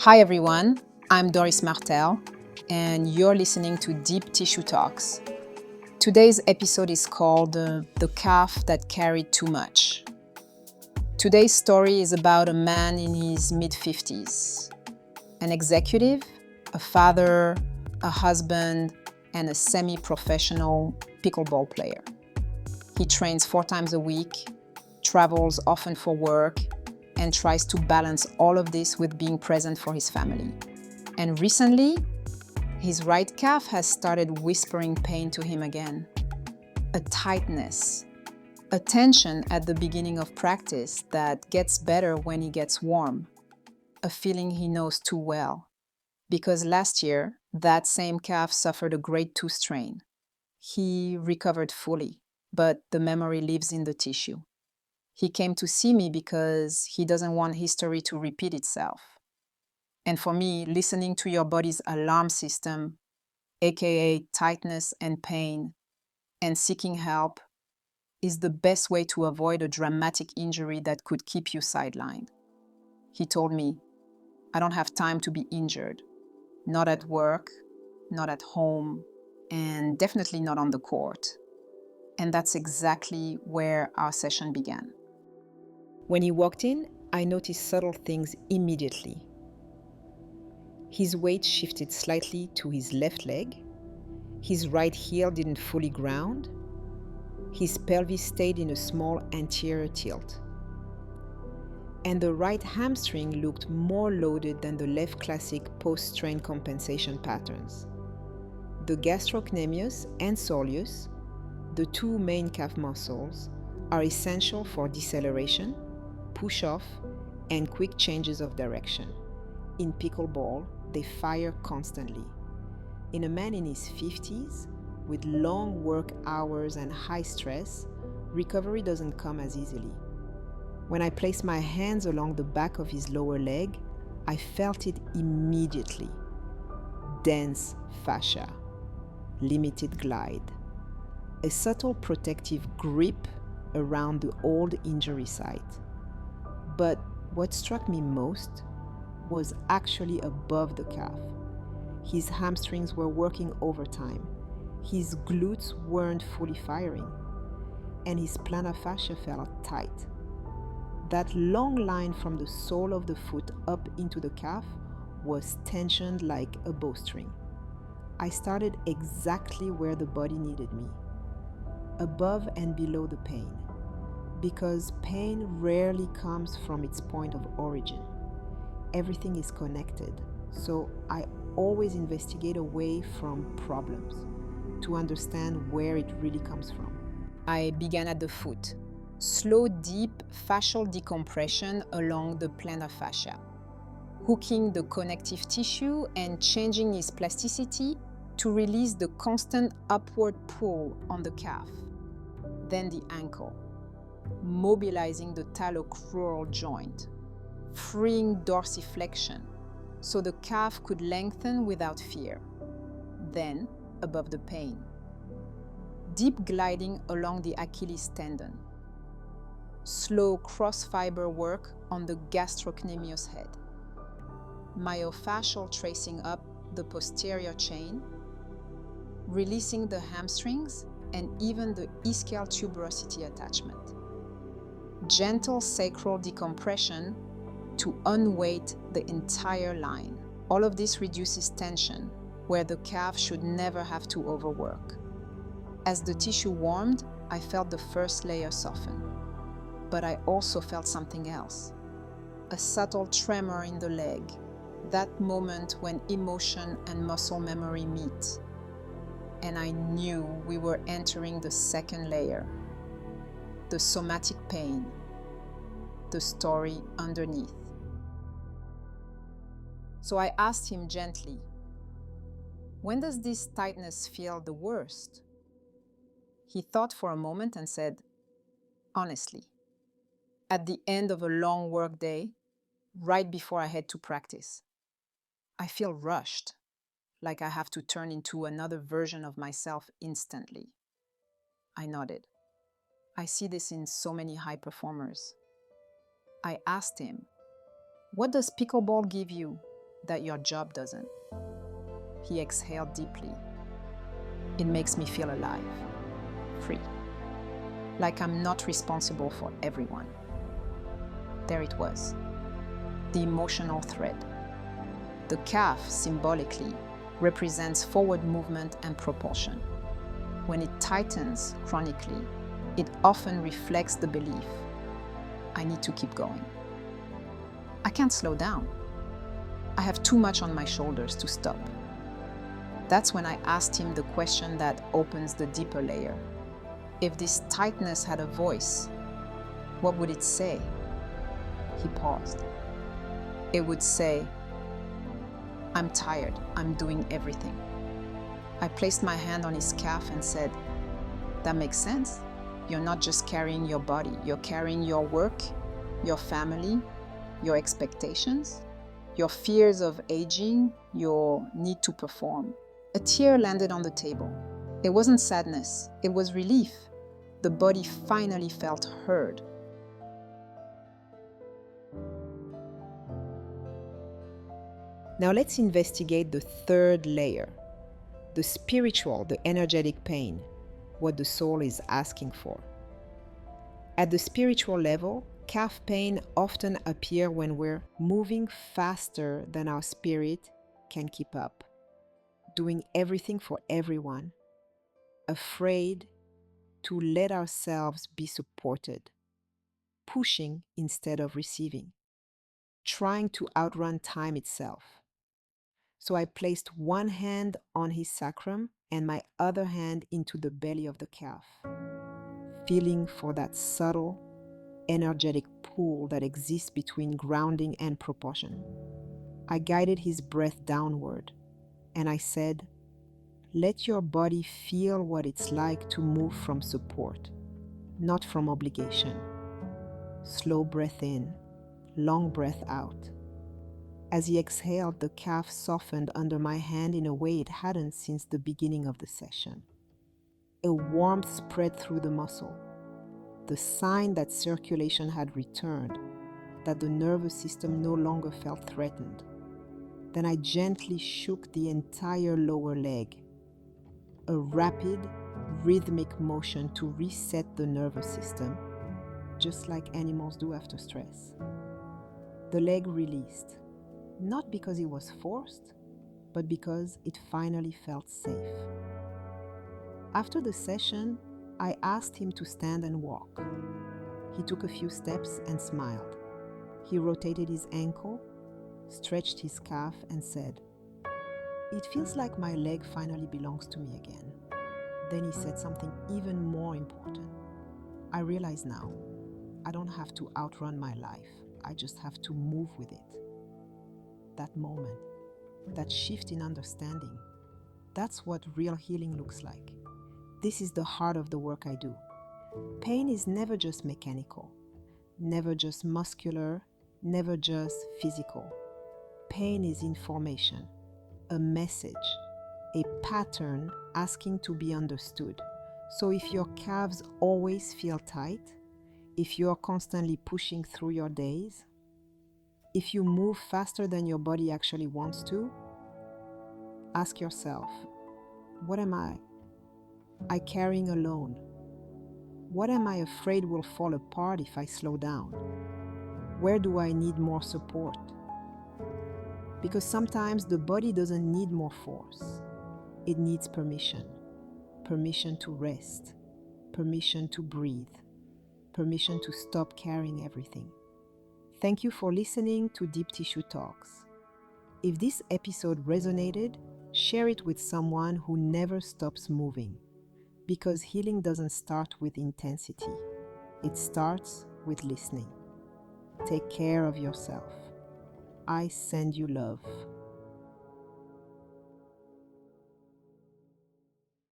Hi everyone, I'm Doris Martel, and you're listening to Deep Tissue Talks. Today's episode is called The Calf That Carried Too Much. Today's story is about a man in his mid-50s, an executive, a father, a husband, and a semi-professional pickleball player. He trains 4 times a week, travels often for work, and tries to balance all of this with being present for his family. And recently, his right calf has started whispering pain to him again. A tightness, a tension at the beginning of practice that gets better when he gets warm, a feeling he knows too well. Because last year, that same calf suffered a grade 2 strain. He recovered fully, but the memory lives in the tissue. He came to see me because he doesn't want history to repeat itself. And for me, listening to your body's alarm system, aka tightness and pain, and seeking help is the best way to avoid a dramatic injury that could keep you sidelined. He told me, I don't have time to be injured. Not at work, not at home, and definitely not on the court. And that's exactly where our session began. When he walked in, I noticed subtle things immediately. His weight shifted slightly to his left leg. His right heel didn't fully ground. His pelvis stayed in a small anterior tilt. And the right hamstring looked more loaded than the left classic post-strain compensation patterns. The gastrocnemius and soleus, the two main calf muscles, are essential for deceleration, push-off, and quick changes of direction. In pickleball, they fire constantly. In a man in his 50s, with long work hours and high stress, recovery doesn't come as easily. When I placed my hands along the back of his lower leg, I felt it immediately. Dense fascia, limited glide, a subtle protective grip around the old injury site. But what struck me most was actually above the calf. His hamstrings were working overtime. His glutes weren't fully firing, and his plantar fascia felt tight. That long line from the sole of the foot up into the calf was tensioned like a bowstring. I started exactly where the body needed me, above and below the pain, because pain rarely comes from its point of origin. Everything is connected, so I always investigate away from problems to understand where it really comes from. I began at the foot. Slow, deep fascial decompression along the plantar fascia, hooking the connective tissue and changing its plasticity to release the constant upward pull on the calf. Then the ankle, mobilizing the talocrural joint, freeing dorsiflexion so the calf could lengthen without fear. Then, above the pain, deep gliding along the Achilles tendon, slow cross-fiber work on the gastrocnemius head, myofascial tracing up the posterior chain, releasing the hamstrings and even the ischial tuberosity attachment. Gentle sacral decompression to unweight the entire line. All of this reduces tension, where the calf should never have to overwork. As the tissue warmed, I felt the first layer soften. But I also felt something else. A subtle tremor in the leg, that moment when emotion and muscle memory meet. And I knew we were entering the second layer, the somatic pain, the story underneath. So I asked him gently, when does this tightness feel the worst? He thought for a moment and said, honestly, at the end of a long work day, right before I head to practice. I feel rushed, like I have to turn into another version of myself instantly. I nodded. I see this in so many high performers. I asked him, what does pickleball give you? that your job doesn't. He exhaled deeply. It makes me feel alive, free. Like I'm not responsible for everyone. There it was, the emotional thread. The calf, symbolically, represents forward movement and propulsion. When it tightens chronically, it often reflects the belief, I need to keep going. I can't slow down. I have too much on my shoulders to stop. That's when I asked him the question that opens the deeper layer. If this tightness had a voice, what would it say? He paused. It would say, I'm tired, I'm doing everything. I placed my hand on his calf and said, that makes sense. You're not just carrying your body, you're carrying your work, your family, your expectations, your fears of aging, your need to perform. A tear landed on the table. It wasn't sadness, it was relief. The body finally felt heard. Now let's investigate the third layer, the spiritual, the energetic pain, what the soul is asking for. At the spiritual level, calf pain often appears when we're moving faster than our spirit can keep up, doing everything for everyone, afraid to let ourselves be supported, pushing instead of receiving, trying to outrun time itself. So I placed one hand on his sacrum and my other hand into the belly of the calf, feeling for that subtle, energetic pull that exists between grounding and propulsion. I guided his breath downward, and I said, let your body feel what it's like to move from support, not from obligation. Slow breath in, long breath out. As he exhaled, the calf softened under my hand in a way it hadn't since the beginning of the session. A warmth spread through the muscle, the sign that circulation had returned, that the nervous system no longer felt threatened. Then I gently shook the entire lower leg, a rapid, rhythmic motion to reset the nervous system, just like animals do after stress. The leg released. Not because it was forced, but because it finally felt safe. After the session, I asked him to stand and walk. He took a few steps and smiled. He rotated his ankle, stretched his calf, and said, it feels like my leg finally belongs to me again. Then he said something even more important. I realize now, I don't have to outrun my life. I just have to move with it. That moment, that shift in understanding, that's what real healing looks like. This is the heart of the work I do. Pain is never just mechanical, never just muscular, never just physical. Pain is information, a message, a pattern asking to be understood. So if your calves always feel tight, if you're constantly pushing through your days, if you move faster than your body actually wants to, ask yourself, what am I carrying alone? What am I afraid will fall apart if I slow down? Where do I need more support? Because sometimes the body doesn't need more force. It needs permission. Permission to rest. Permission to breathe. Permission to stop carrying everything. Thank you for listening to Deep Tissue Talks. If this episode resonated, share it with someone who never stops moving. Because healing doesn't start with intensity. It starts with listening. Take care of yourself. I send you love.